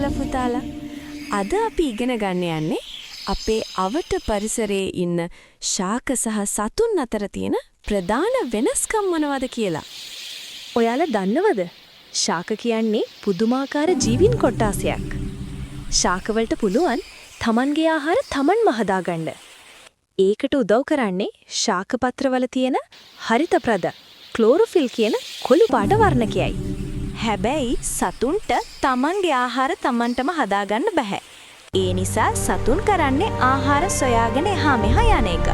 දරුවලා පුතාලා. අද අපි ඉගෙන ගන්න යන්නේ අපේ අවට පරිසරයේ ඉන්න ශාක සහ සතුන් අතර තියෙන ප්‍රධාන වෙනස්කම් මොනවද කියලා. ඔයාලා දන්නවද? ශාක කියන්නේ පුදුමාකාර ජීවීන් කොට්ටාසයක්. ශාක වලට පුළුවන් තමන්ගේ ආහාර තමන්ම හදාගන්න. ඒකට උදව් කරන්නේ ශාක පත්‍රවල තියෙන හරිත ප්‍රද ක්ලෝරොෆිල් කියන කොළු පාට වර්ණකයයි. හැබැයි සතුන්ට තමන්ගේ ආහාර තමන්ටම හදාගන්න බෑ. ඒ නිසා සතුන් කරන්නේ ආහාර සොයාගෙන එහා මෙහා යන එක.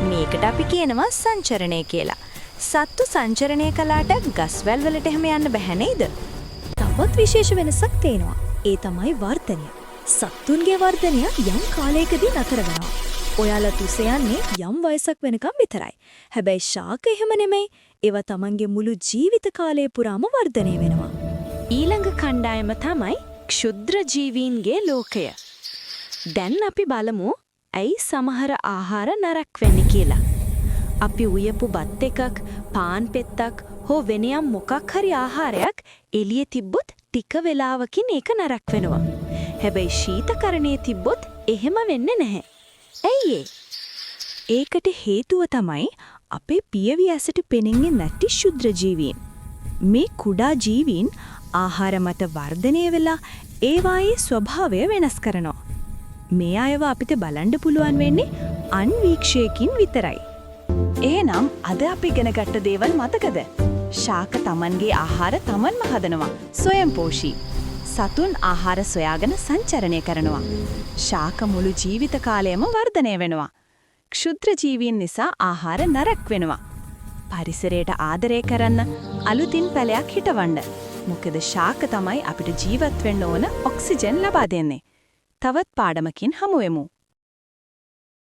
මේකට අපි කියනවා සංචරණය කියලා. සත්තු සංචරණය කළාට ගස්වැල් වලට එහෙම යන්න බෑ නේද? තවත් විශේෂ වෙනසක් තියෙනවා. ඒ තමයි වර්ධනය. සත්තුන්ගේ වර්ධනය යම් කාලයකදී නතර වෙනවා. ඔයාලා තුස යන්නේ යම් වයසක් වෙනකම් විතරයි. හැබැයි ශාක එහෙම නෙමෙයි. ඒවා තමන්ගේ මුළු ජීවිත කාලය පුරාම වර්ධනය වෙනවා. ඊළඟ කණ්ඩායම තමයි ක්ෂුද්‍ර ජීවීන්ගේ ලෝකය. දැන් අපි බලමු ඇයි සමහර ආහාර නරක වෙන්නේ කියලා. අපි උයපු බත් එකක්, පාන් පෙත්තක් හෝ වෙන යම් මොකක් හරි ආහාරයක් එළියේ තිබ්බොත් ටික වෙලාවකින් ඒක නරක වෙනවා. හැබැයි ශීතකරණයේ තිබ්බොත් එහෙම වෙන්නේ නැහැ. ඇයි ඒ? ඒකට හේතුව තමයි අපේ පියවි ඇසට පෙනෙන්නේ නැති ක්ෂුද්‍ර ජීවීන්. මේ කුඩා ජීවීන් ආහාර මත වර්ධනය වෙලා ඒවායේ ස්වභාවය වෙනස් කරනවා. මේ අයව අපිට බලන්න පුළුවන් වෙන්නේ අන්වීක්ෂයකින් විතරයි. එහෙනම් අද අපි ඉගෙන ගත්ත දේවල් මතකද? ශාක තමන්ගේ ආහාර තමන්ම හදනවා. ස්වයංපෝෂී. සතුන් ආහාර සොයාගෙන සංචරණය කරනවා. ශාක මුළු ජීවිත කාලයම වර්ධනය වෙනවා. ක්ෂුද්‍ර ජීවීන් නිසා ආහාර නරක වෙනවා. පරිසරයට ආදරය කරන්න අලුතින් පැලයක් හිටවන්න. මොකද ශාක තමයි අපිට ජීවත් වෙන්න ඕන ඔක්සිජන් ලබා දෙන්නේ. තවත් පාඩමකින් හමු වෙමු.